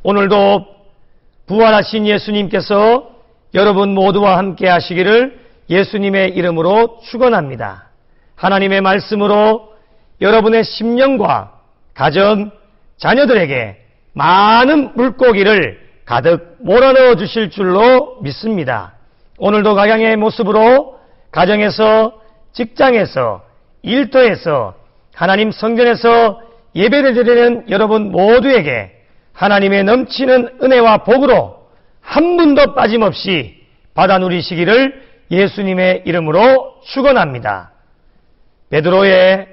오늘도 부활하신 예수님께서 여러분 모두와 함께 하시기를 예수님의 이름으로 축원합니다. 하나님의 말씀으로 여러분의 심령과 가정, 자녀들에게 많은 물고기를 가득 몰아넣어 주실 줄로 믿습니다. 오늘도 각양의 모습으로 가정에서, 직장에서, 일터에서, 하나님 성전에서 예배를 드리는 여러분 모두에게 하나님의 넘치는 은혜와 복으로 한 분도 빠짐없이 받아 누리시기를 예수님의 이름으로 축원합니다. 베드로의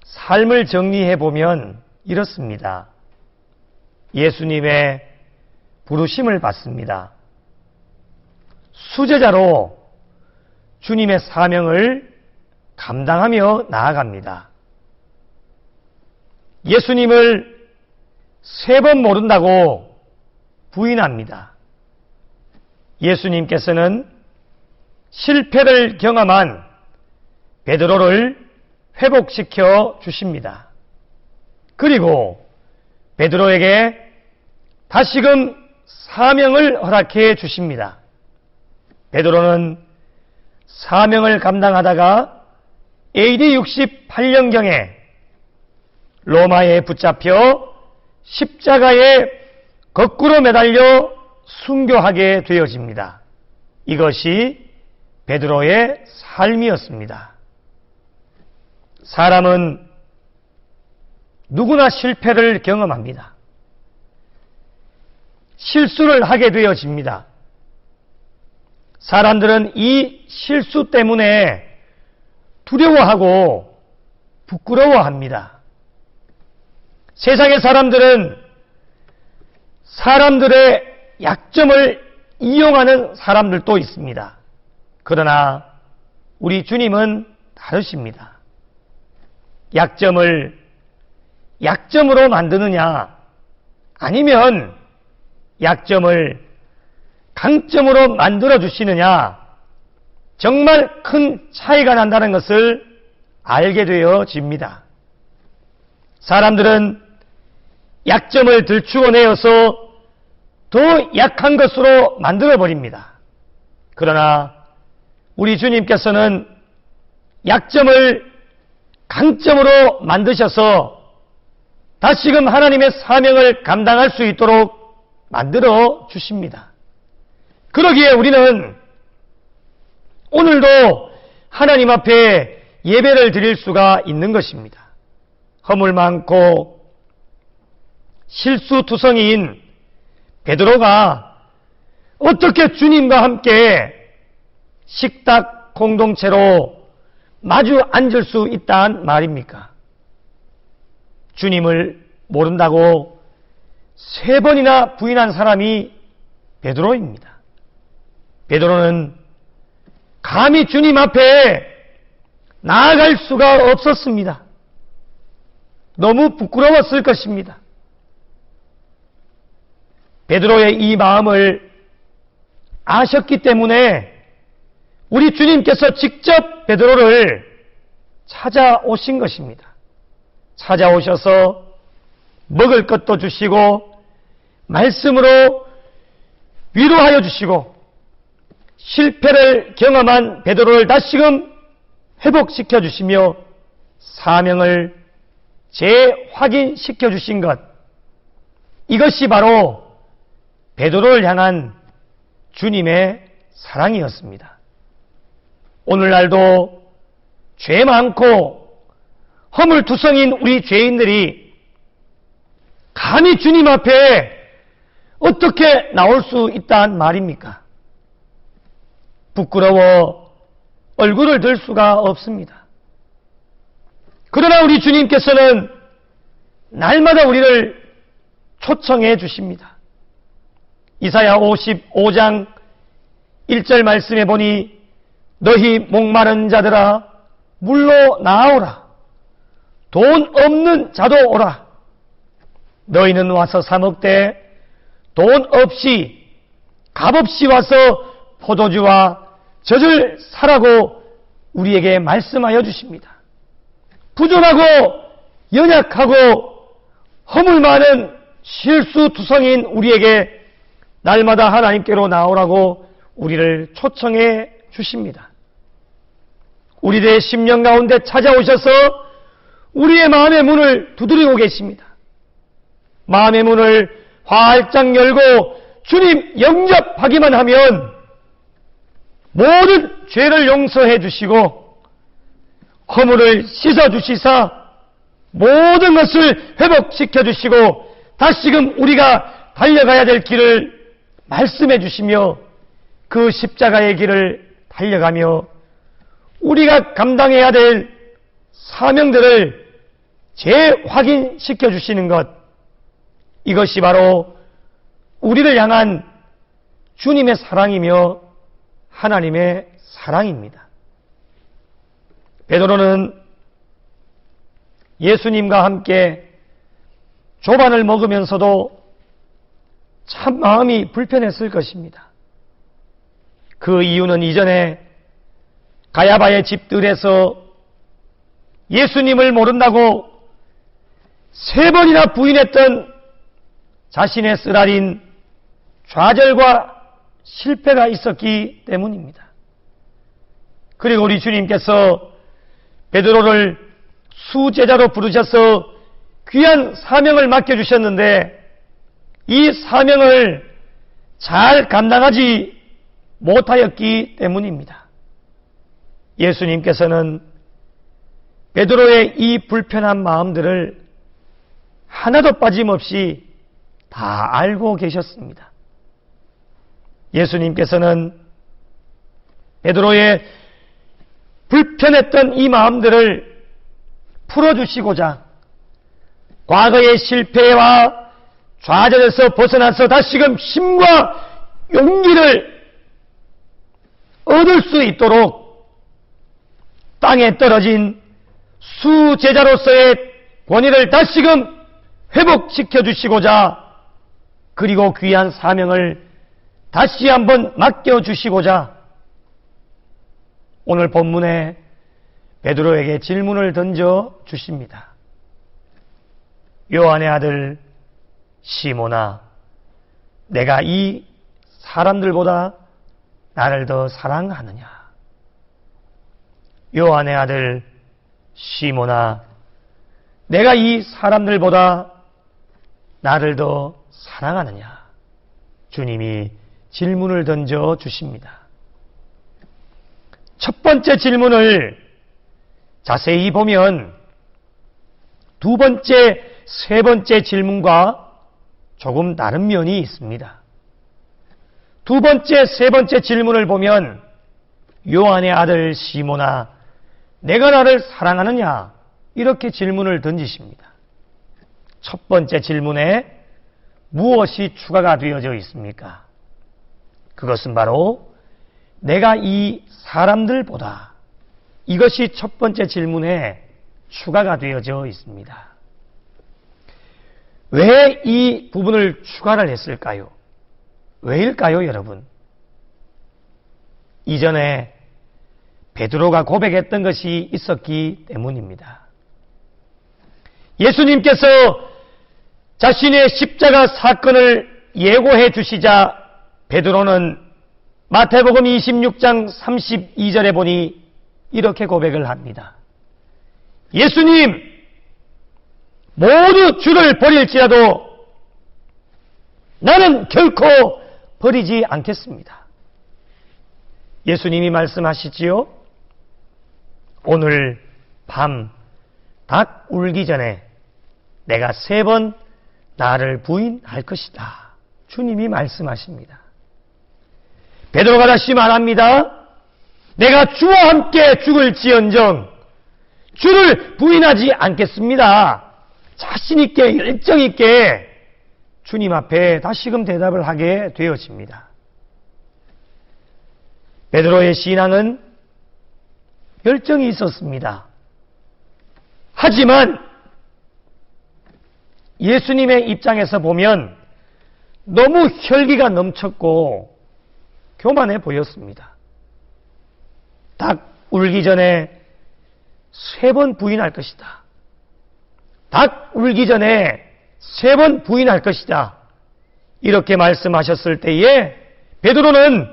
삶을 정리해 보면 이렇습니다. 예수님의 부르심을 받습니다. 수제자로 주님의 사명을 감당하며 나아갑니다. 예수님을 3번 모른다고 부인합니다. 예수님께서는 실패를 경험한 베드로를 회복시켜 주십니다. 그리고 베드로에게 다시금 사명을 허락해 주십니다. 베드로는 사명을 감당하다가 AD 68년경에 로마에 붙잡혀 십자가에 거꾸로 매달려 순교하게 되어집니다. 이것이 베드로의 삶이었습니다. 사람은 누구나 실패를 경험합니다. 실수를 하게 되어집니다. 사람들은 이 실수 때문에 두려워하고 부끄러워합니다. 세상의 사람들은 사람들의 약점을 이용하는 사람들도 있습니다. 그러나 우리 주님은 다르십니다. 약점을 약점으로 만드느냐, 아니면 약점을 강점으로 만들어 주시느냐, 정말 큰 차이가 난다는 것을 알게 되어집니다. 사람들은 약점을 들추어내어서 더 약한 것으로 만들어버립니다. 그러나 우리 주님께서는 약점을 강점으로 만드셔서 다시금 하나님의 사명을 감당할 수 있도록 만들어 주십니다. 그러기에 우리는 오늘도 하나님 앞에 예배를 드릴 수가 있는 것입니다. 허물 많고 실수투성이인 베드로가 어떻게 주님과 함께 식탁 공동체로 마주 앉을 수 있단 말입니까? 주님을 모른다고 3번이나 부인한 사람이 베드로입니다. 베드로는 감히 주님 앞에 나아갈 수가 없었습니다. 너무 부끄러웠을 것입니다. 베드로의 이 마음을 아셨기 때문에 우리 주님께서 직접 베드로를 찾아오신 것입니다. 찾아오셔서 먹을 것도 주시고 말씀으로 위로하여 주시고 실패를 경험한 베드로를 다시금 회복시켜 주시며 사명을 재확인시켜 주신 것, 이것이 바로 베드로를 향한 주님의 사랑이었습니다. 오늘날도 죄 많고 허물투성인 우리 죄인들이 감히 주님 앞에 어떻게 나올 수 있단 말입니까? 부끄러워 얼굴을 들 수가 없습니다. 그러나 우리 주님께서는 날마다 우리를 초청해 주십니다. 이사야 55장 1절 말씀에 보니 너희 목마른 자들아 물로 나오라. 돈 없는 자도 오라. 너희는 와서 사 먹되 돈 없이 값없이 와서 포도주와 젖을 사라고 우리에게 말씀하여 주십니다. 부족하고 연약하고 허물 많은 실수투성인 우리에게 날마다 하나님께로 나오라고 우리를 초청해 주십니다. 우리들의 심령 가운데 찾아오셔서 우리의 마음의 문을 두드리고 계십니다. 마음의 문을 활짝 열고 주님 영접하기만 하면 모든 죄를 용서해 주시고 허물을 씻어 주시사 모든 것을 회복시켜 주시고 다시금 우리가 달려가야 될 길을 말씀해 주시며 그 십자가의 길을 달려가며 우리가 감당해야 될 사명들을 재확인시켜 주시는 것, 이것이 바로 우리를 향한 주님의 사랑이며 하나님의 사랑입니다. 베드로는 예수님과 함께 조반을 먹으면서도 참 마음이 불편했을 것입니다. 그 이유는 이전에 가야바의 집들에서 예수님을 모른다고 3번이나 부인했던 자신의 쓰라린 좌절과 실패가 있었기 때문입니다. 그리고 우리 주님께서 베드로를 수제자로 부르셔서 귀한 사명을 맡겨주셨는데 이 사명을 잘 감당하지 못하였기 때문입니다. 예수님께서는 베드로의 이 불편한 마음들을 하나도 빠짐없이 다 알고 계셨습니다. 예수님께서는 베드로의 불편했던 이 마음들을 풀어주시고자 과거의 실패와 좌절에서 벗어나서 다시금 힘과 용기를 얻을 수 있도록 땅에 떨어진 수제자로서의 권위를 다시금 회복시켜 주시고자 그리고 귀한 사명을 다시 한번 맡겨주시고자 오늘 본문에 베드로에게 질문을 던져 주십니다. 요한의 아들 시몬아, 내가 이 사람들보다 나를 더 사랑하느냐? 요한의 아들 시몬아, 내가 이 사람들보다 나를 더 사랑하느냐? 주님이 질문을 던져 주십니다. 첫 번째 질문을 자세히 보면 두 번째, 세 번째 질문과 조금 다른 면이 있습니다. 두 번째, 세 번째 질문을 보면 요한의 아들 시몬아, 내가 나를 사랑하느냐? 이렇게 질문을 던지십니다. 첫 번째 질문에 무엇이 추가가 되어져 있습니까? 그것은 바로 내가 이 사람들보다, 이것이 첫 번째 질문에 추가가 되어져 있습니다. 왜 이 부분을 추가를 했을까요? 왜일까요, 여러분? 이전에 베드로가 고백했던 것이 있었기 때문입니다. 예수님께서 자신의 십자가 사건을 예고해 주시자 베드로는 마태복음 26장 32절에 보니 이렇게 고백을 합니다. 예수님, 모두 주를 버릴지라도 나는 결코 버리지 않겠습니다. 예수님이 말씀하시지요. 오늘 밤 닭 울기 전에 내가 3번 나를 부인할 것이다. 주님이 말씀하십니다. 베드로가 다시 말합니다. 내가 주와 함께 죽을지언정 주를 부인하지 않겠습니다. 자신 있게, 열정 있게 주님 앞에 다시금 대답을 하게 되어집니다. 베드로의 신앙은 열정이 있었습니다. 하지만 예수님의 입장에서 보면 너무 혈기가 넘쳤고 교만해 보였습니다. 닭 울기 전에 3번 부인할 것이다. 닭 울기 전에 3번 부인할 것이다. 이렇게 말씀하셨을 때에 베드로는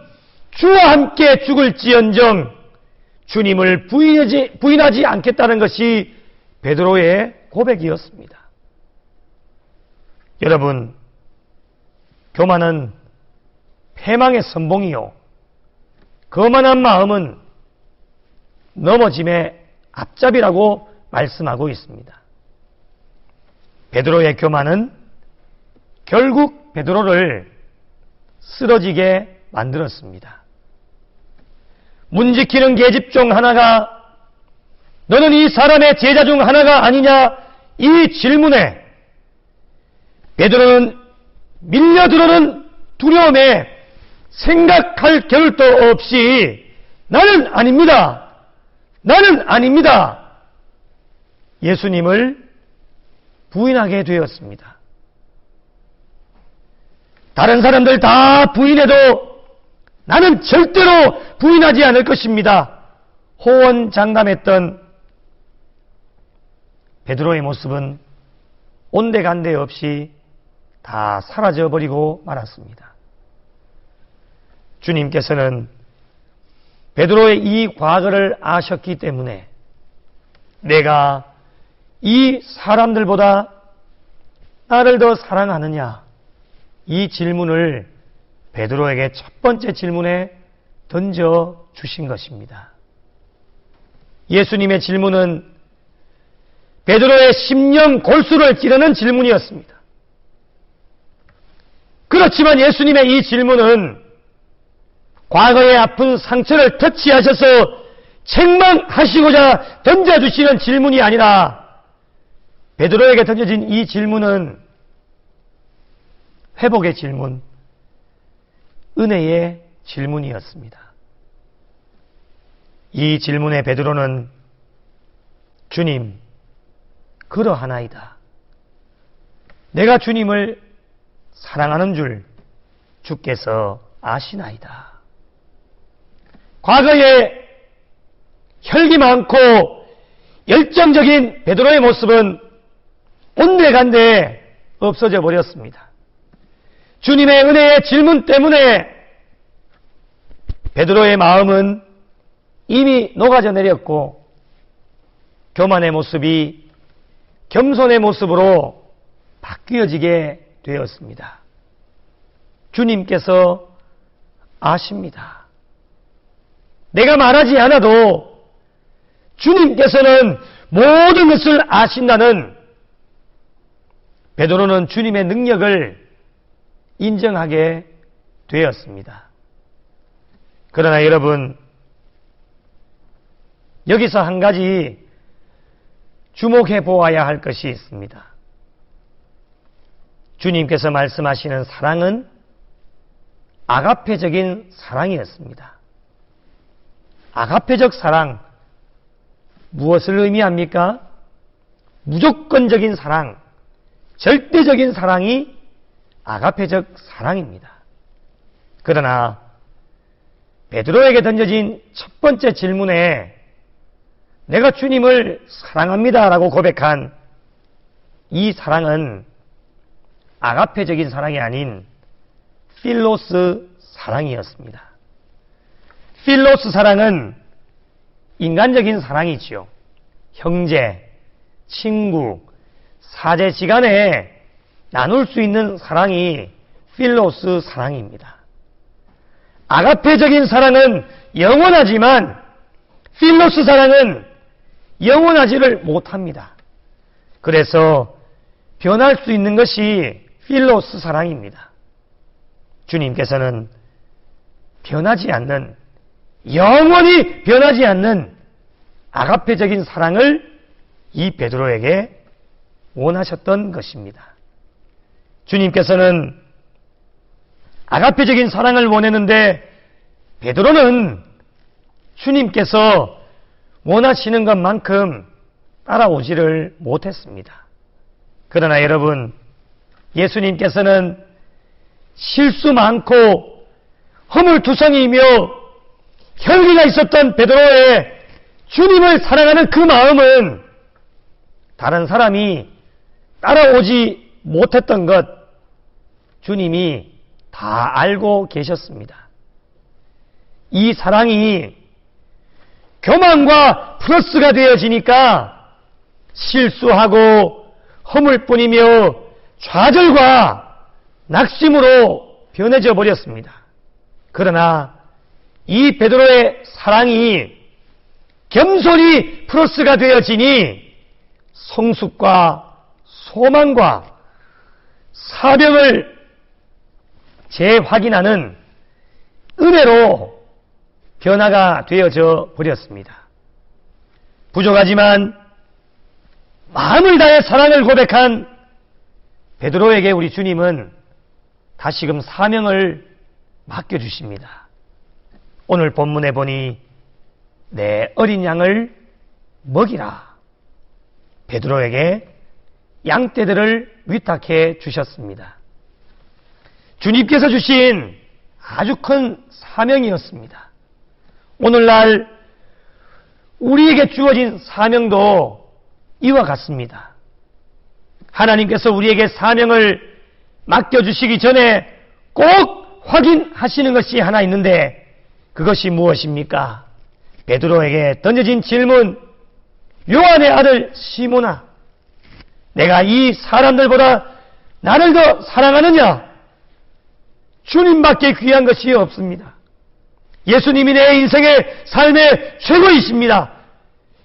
주와 함께 죽을지언정 주님을 부인하지 않겠다는 것이 베드로의 고백이었습니다. 여러분, 교만은 패망의 선봉이요, 거만한 마음은 넘어짐의 앞잡이라고 말씀하고 있습니다. 베드로의 교만은 결국 베드로를 쓰러지게 만들었습니다. 문지키는 계집 중 하나가 너는 이 사람의 제자 중 하나가 아니냐, 이 질문에 베드로는 밀려들어오는 두려움에 생각할 겨를도 없이 나는 아닙니다, 나는 아닙니다, 예수님을 부인하게 되었습니다. 다른 사람들 다 부인해도 나는 절대로 부인하지 않을 것입니다. 호언장담했던 베드로의 모습은 온데간데 없이 다 사라져버리고 말았습니다. 주님께서는 베드로의 이 과거를 아셨기 때문에 내가 이 사람들보다 나를 더 사랑하느냐, 이 질문을 베드로에게 첫 번째 질문에 던져 주신 것입니다. 예수님의 질문은 베드로의 심령 골수를 찌르는 질문이었습니다. 그렇지만 예수님의 이 질문은 과거의 아픈 상처를 터치하셔서 책망하시고자 던져주시는 질문이 아니라 베드로에게 던져진 이 질문은 회복의 질문, 은혜의 질문이었습니다. 이 질문에 베드로는 주님, 그러하나이다. 내가 주님을 사랑하는 줄 주께서 아시나이다. 과거에 혈기 많고 열정적인 베드로의 모습은 온데간데 없어져 버렸습니다. 주님의 은혜의 질문 때문에 베드로의 마음은 이미 녹아져 내렸고 교만의 모습이 겸손의 모습으로 바뀌어지게 되었습니다. 주님께서 아십니다. 내가 말하지 않아도 주님께서는 모든 것을 아신다는 베드로는 주님의 능력을 인정하게 되었습니다. 그러나 여러분, 여기서 한 가지 주목해 보아야 할 것이 있습니다. 주님께서 말씀하시는 사랑은 아가페적인 사랑이었습니다. 아가페적 사랑, 무엇을 의미합니까? 무조건적인 사랑, 절대적인 사랑이 아가페적 사랑입니다. 그러나 베드로에게 던져진 첫 번째 질문에 내가 주님을 사랑합니다 라고 고백한 이 사랑은 아가페적인 사랑이 아닌 필로스 사랑이었습니다. 필로스 사랑은 인간적인 사랑이지요. 형제, 친구, 사제지간에 나눌 수 있는 사랑이 필로스 사랑입니다. 아가페적인 사랑은 영원하지만 필로스 사랑은 영원하지를 못합니다. 그래서 변할 수 있는 것이 필로스 사랑입니다. 주님께서는 변하지 않는, 영원히 변하지 않는 아가페적인 사랑을 이 베드로에게 원하셨던 것입니다. 주님께서는 아가페적인 사랑을 원했는데 베드로는 주님께서 원하시는 것만큼 따라오지를 못했습니다. 그러나 여러분, 예수님께서는 실수 많고 허물투성이며 혈기가 있었던 베드로의 주님을 사랑하는 그 마음은 다른 사람이 따라오지 못했던 것 주님이 다 알고 계셨습니다. 이 사랑이 교만과 플러스가 되어지니까 실수하고 허물뿐이며 좌절과 낙심으로 변해져 버렸습니다. 그러나 이 베드로의 사랑이 겸손이 플러스가 되어지니 성숙과 소망과 사명을 재확인하는 은혜로 변화가 되어져 버렸습니다. 부족하지만 마음을 다해 사랑을 고백한 베드로에게 우리 주님은 다시금 사명을 맡겨주십니다. 오늘 본문에 보니 내 어린 양을 먹이라. 베드로에게 양떼들을 위탁해 주셨습니다. 주님께서 주신 아주 큰 사명이었습니다. 오늘날 우리에게 주어진 사명도 이와 같습니다. 하나님께서 우리에게 사명을 맡겨주시기 전에 꼭 확인하시는 것이 하나 있는데 그것이 무엇입니까? 베드로에게 던져진 질문, 요한의 아들 시몬아, 내가 이 사람들보다 나를 더 사랑하느냐? 주님밖에 귀한 것이 없습니다. 예수님이 내 인생의 삶의 최고이십니다.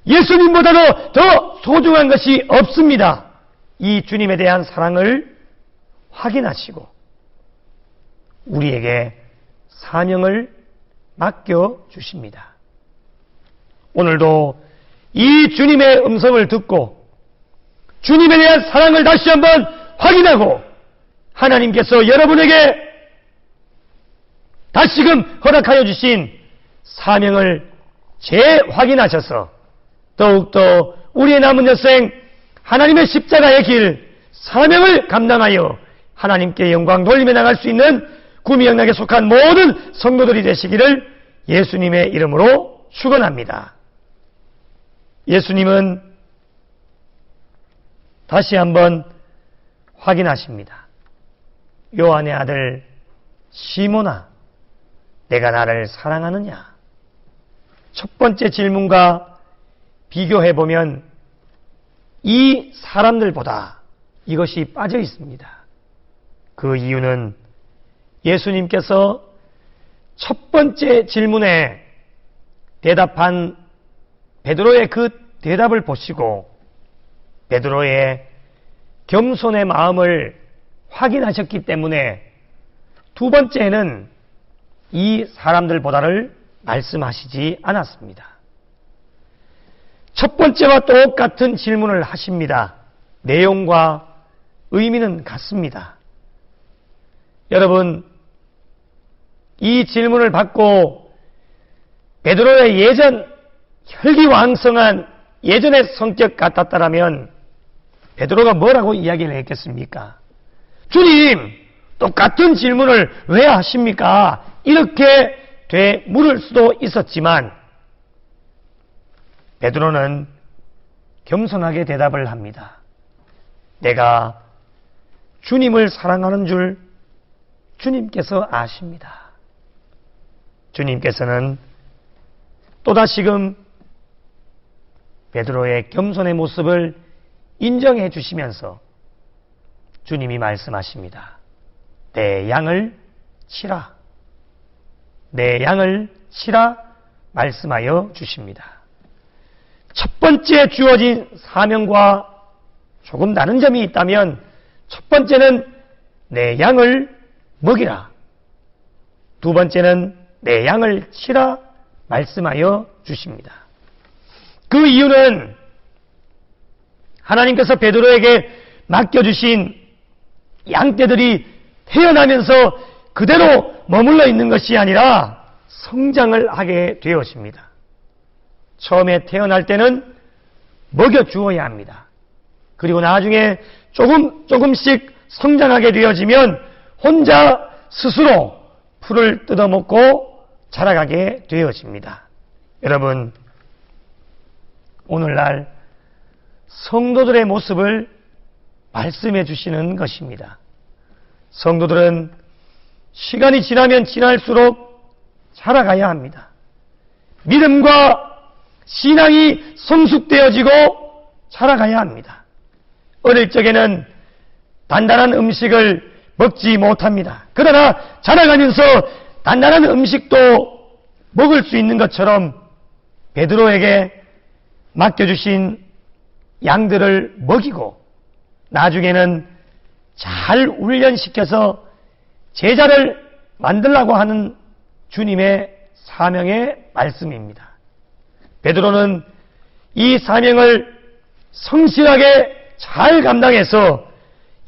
예수님보다도 더 소중한 것이 없습니다. 이 주님에 대한 사랑을 확인하시고 우리에게 사명을 맡겨주십니다. 오늘도 이 주님의 음성을 듣고 주님에 대한 사랑을 다시 한번 확인하고 하나님께서 여러분에게 다시금 허락하여 주신 사명을 재확인하셔서 더욱더 우리의 남은 여생 하나님의 십자가의 길, 사명을 감당하여 하나님께 영광 돌리며 나갈 수 있는 구미영락에 속한 모든 성도들이 되시기를 예수님의 이름으로 축원합니다. 예수님은 다시 한번 확인하십니다. 요한의 아들 시몬아, 내가 나를 사랑하느냐? 첫 번째 질문과 비교해보면 이 사람들보다 이것이 빠져 있습니다. 그 이유는 예수님께서 첫 번째 질문에 대답한 베드로의 그 대답을 보시고 베드로의 겸손의 마음을 확인하셨기 때문에 두 번째는 이 사람들보다를 말씀하시지 않았습니다. 첫 번째와 똑같은 질문을 하십니다. 내용과 의미는 같습니다. 여러분, 이 질문을 받고 베드로의 예전 혈기왕성한 예전의 성격 같았다면 베드로가 뭐라고 이야기를 했겠습니까? 주님, 똑같은 질문을 왜 하십니까? 이렇게 물을 수도 있었지만 베드로는 겸손하게 대답을 합니다. 내가 주님을 사랑하는 줄 주님께서 아십니다. 주님께서는 또다시금 베드로의 겸손의 모습을 인정해 주시면서 주님이 말씀하십니다. 내 양을 치라. 내 양을 치라 말씀하여 주십니다. 첫 번째 주어진 사명과 조금 다른 점이 있다면 첫 번째는 내 양을 먹이라. 두 번째는 내 양을 치라 말씀하여 주십니다. 그 이유는 하나님께서 베드로에게 맡겨주신 양떼들이 태어나면서 그대로 머물러 있는 것이 아니라 성장을 하게 되었습니다. 처음에 태어날 때는 먹여주어야 합니다. 그리고 나중에 조금씩 성장하게 되어지면 혼자 스스로 풀을 뜯어먹고 자라가게 되어집니다. 여러분, 오늘날 성도들의 모습을 말씀해 주시는 것입니다. 성도들은 시간이 지나면 지날수록 자라가야 합니다. 믿음과 신앙이 성숙되어지고 자라가야 합니다. 어릴 적에는 단단한 음식을 먹지 못합니다. 그러나 자라가면서 단단한 음식도 먹을 수 있는 것처럼 베드로에게 맡겨주신 양들을 먹이고 나중에는 잘 훈련시켜서 제자를 만들라고 하는 주님의 사명의 말씀입니다. 베드로는 이 사명을 성실하게 잘 감당해서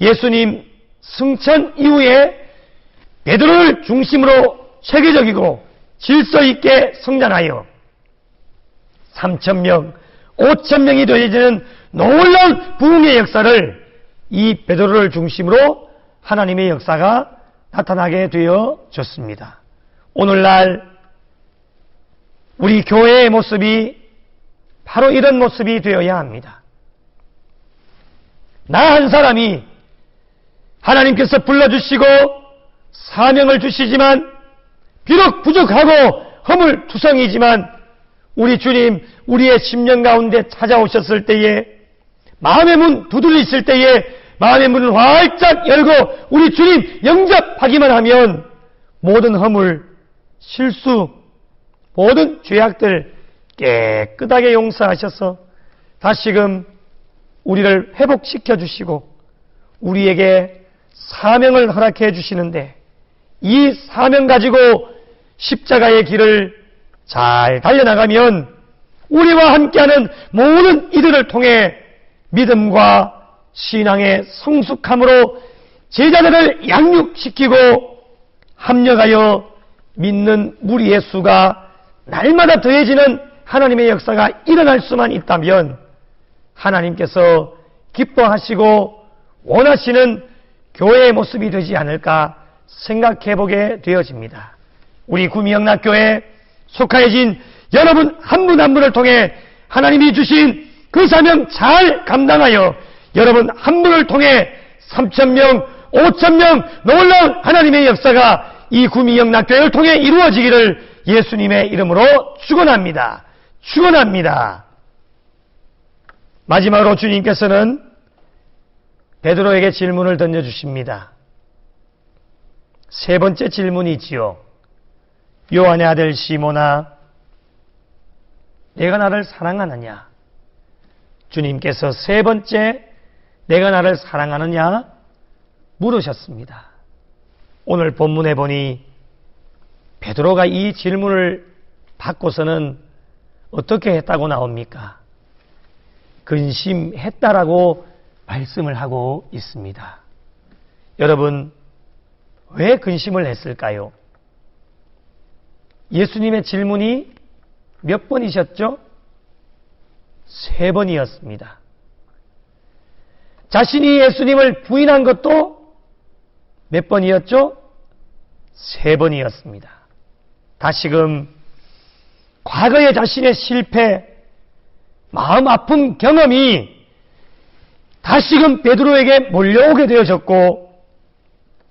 예수님 승천 이후에 베드로를 중심으로 체계적이고 질서 있게 성장하여 3,000명, 5,000명이 되어지는 놀라운 부흥의 역사를 이 베드로를 중심으로 하나님의 역사가 나타나게 되어졌습니다. 오늘날 우리 교회의 모습이 바로 이런 모습이 되어야 합니다. 나 한 사람이 하나님께서 불러주시고 사명을 주시지만 비록 부족하고 허물투성이지만 우리 주님 우리의 심령 가운데 찾아오셨을 때에 마음의 문 두드리실 때에 마음의 문을 활짝 열고 우리 주님 영접하기만 하면 모든 허물, 실수, 모든 죄악들 깨끗하게 용서하셔서 다시금 우리를 회복시켜 주시고 우리에게 사명을 허락해 주시는데 이 사명 가지고 십자가의 길을 잘 달려나가면 우리와 함께하는 모든 이들을 통해 믿음과 신앙의 성숙함으로 제자들을 양육시키고 합력하여 믿는 무리의 수가 날마다 더해지는 하나님의 역사가 일어날 수만 있다면 하나님께서 기뻐하시고 원하시는 교회의 모습이 되지 않을까 생각해보게 되어집니다. 우리 구미영락교회에 속하여진 여러분 한 분 한 분을 통해 하나님이 주신 그 사명 잘 감당하여 여러분 한 분을 통해 3,000명, 5,000명 놀라운 하나님의 역사가 이 구미영락교회를 통해 이루어지기를 예수님의 이름으로 축원합니다. 축원합니다. 마지막으로 주님께서는 베드로에게 질문을 던져주십니다. 세 번째 질문이지요. 요한의 아들 시몬아, 내가 나를 사랑하느냐? 주님께서 세 번째 내가 나를 사랑하느냐 물으셨습니다. 오늘 본문에 보니 베드로가 이 질문을 받고서는 어떻게 했다고 나옵니까? 근심했다라고 말씀을 하고 있습니다. 여러분, 왜 근심을 했을까요? 예수님의 질문이 몇 번이셨죠? 3번이었습니다. 자신이 예수님을 부인한 것도 몇 번이었죠? 3번이었습니다. 다시금 과거의 자신의 실패, 마음 아픈 경험이 다시금 베드로에게 몰려오게 되어졌고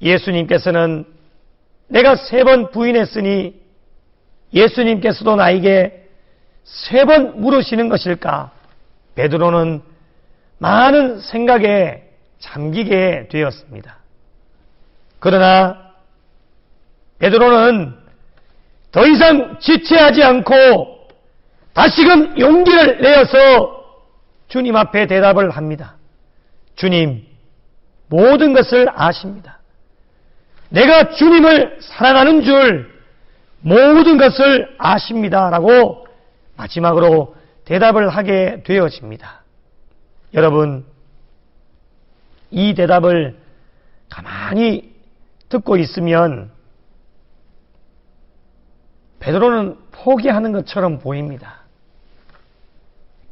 예수님께서는 내가 3번 부인했으니 예수님께서도 나에게 3번 물으시는 것일까? 베드로는 많은 생각에 잠기게 되었습니다. 그러나 베드로는 더 이상 지체하지 않고 다시금 용기를 내어서 주님 앞에 대답을 합니다. 주님, 모든 것을 아십니다. 내가 주님을 사랑하는 줄 모든 것을 아십니다. 라고 마지막으로 대답을 하게 되어집니다. 여러분, 이 대답을 가만히 듣고 있으면 베드로는 포기하는 것처럼 보입니다.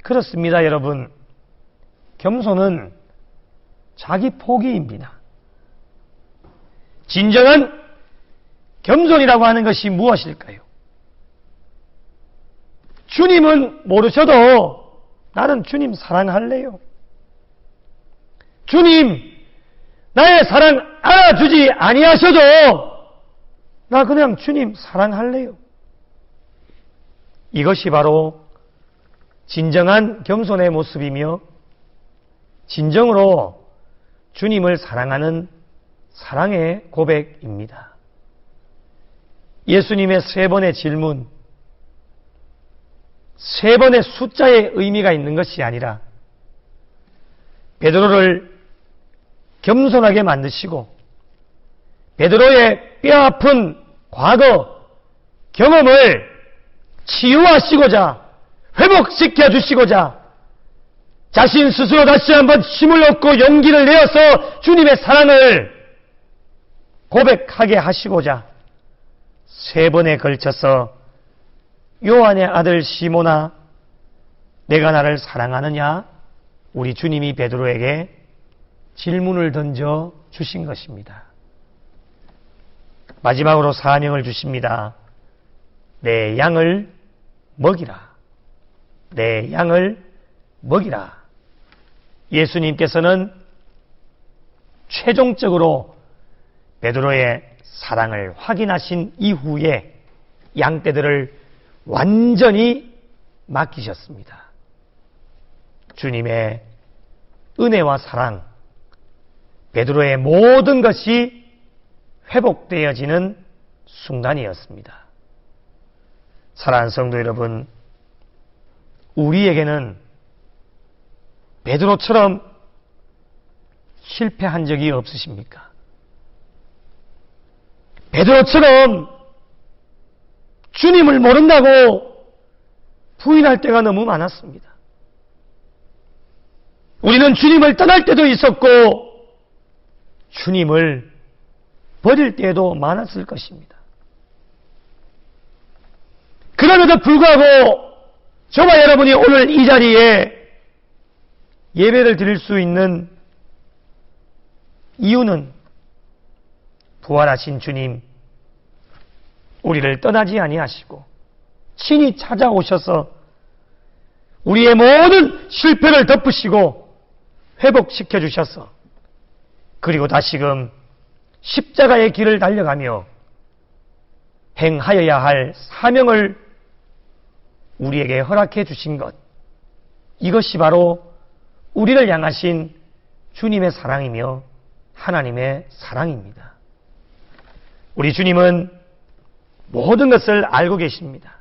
그렇습니다, 여러분. 겸손은 자기 포기입니다. 진정한 겸손이라고 하는 것이 무엇일까요? 주님은 모르셔도 나는 주님 사랑할래요. 주님, 나의 사랑 알아주지 아니하셔도 나 그냥 주님 사랑할래요. 이것이 바로 진정한 겸손의 모습이며 진정으로 주님을 사랑하는 사랑의 고백입니다. 예수님의 3번의 질문, 3번의 숫자의 의미가 있는 것이 아니라 베드로를 겸손하게 만드시고 베드로의 뼈아픈 과거 경험을 치유하시고자 회복시켜 주시고자 자신 스스로 다시 한번 힘을 얻고 용기를 내어서 주님의 사랑을 고백하게 하시고자 3번에 걸쳐서 요한의 아들 시몬아, 내가 나를 사랑하느냐? 우리 주님이 베드로에게 질문을 던져 주신 것입니다. 마지막으로 사명을 주십니다. 내 양을 먹이라. 내 양을 먹이라. 예수님께서는 최종적으로 베드로의 사랑을 확인하신 이후에 양떼들을 완전히 맡기셨습니다. 주님의 은혜와 사랑, 베드로의 모든 것이 회복되어지는 순간이었습니다. 사랑하는 성도 여러분, 우리에게는 베드로처럼 실패한 적이 없으십니까? 베드로처럼 주님을 모른다고 부인할 때가 너무 많았습니다. 우리는 주님을 떠날 때도 있었고 주님을 버릴 때도 많았을 것입니다. 그럼에도 불구하고 저와 여러분이 오늘 이 자리에 예배를 드릴 수 있는 이유는 부활하신 주님, 우리를 떠나지 아니하시고 친히 찾아오셔서 우리의 모든 실패를 덮으시고 회복시켜 주셔서 그리고 다시금 십자가의 길을 달려가며 행하여야 할 사명을 우리에게 허락해 주신 것, 이것이 바로 우리를 향하신 주님의 사랑이며 하나님의 사랑입니다. 우리 주님은 모든 것을 알고 계십니다.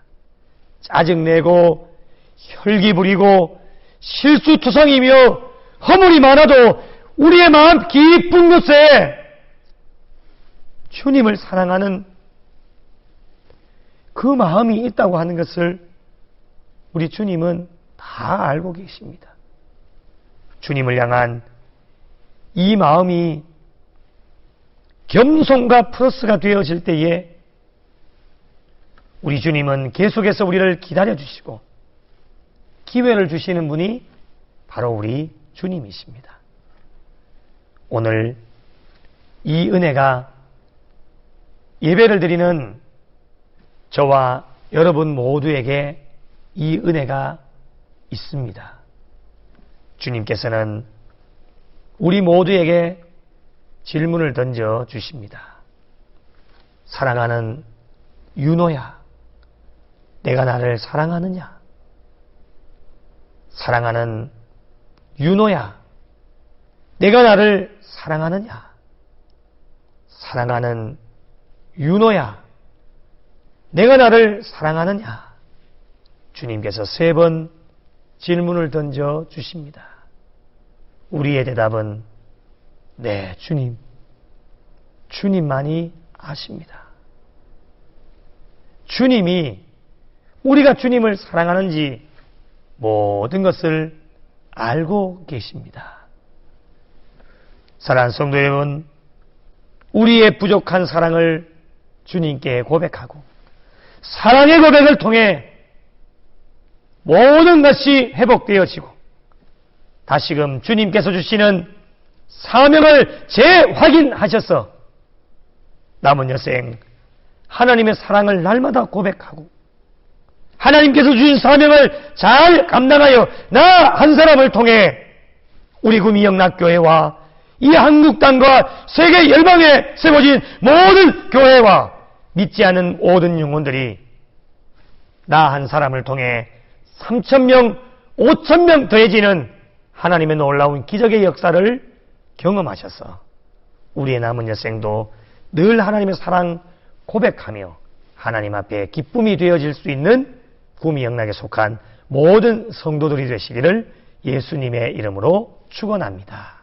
짜증내고 혈기 부리고 실수투성이며 허물이 많아도 우리의 마음 깊은 곳에 주님을 사랑하는 그 마음이 있다고 하는 것을 우리 주님은 다 알고 계십니다. 주님을 향한 이 마음이 겸손과 플러스가 되어질 때에 우리 주님은 계속해서 우리를 기다려주시고 기회를 주시는 분이 바로 우리 주님이십니다. 오늘 이 은혜가 예배를 드리는 저와 여러분 모두에게 이 은혜가 있습니다. 주님께서는 우리 모두에게 질문을 던져 주십니다. 사랑하는 윤호야, 내가 나를 사랑하느냐? 사랑하는 윤호야, 내가 나를 사랑하느냐? 사랑하는 윤호야, 내가 나를 사랑하느냐? 주님께서 3번 질문을 던져 주십니다. 우리의 대답은 네, 주님. 주님만이 아십니다. 주님이 우리가 주님을 사랑하는지 모든 것을 알고 계십니다. 사랑하는 성도 여러분, 우리의 부족한 사랑을 주님께 고백하고 사랑의 고백을 통해 모든 것이 회복되어지고 다시금 주님께서 주시는 사명을 재확인하셔서 남은 여생 하나님의 사랑을 날마다 고백하고 하나님께서 주신 사명을 잘 감당하여 나 한 사람을 통해 우리 구미영락교회와 이 한국 땅과 세계 열방에 세워진 모든 교회와 믿지 않은 모든 영혼들이 나 한 사람을 통해 3,000명, 5,000명 더해지는 하나님의 놀라운 기적의 역사를 경험하셔서 우리의 남은 여생도 늘 하나님의 사랑 고백하며 하나님 앞에 기쁨이 되어질 수 있는 구미영락에 속한 모든 성도들이 되시기를 예수님의 이름으로 축원합니다.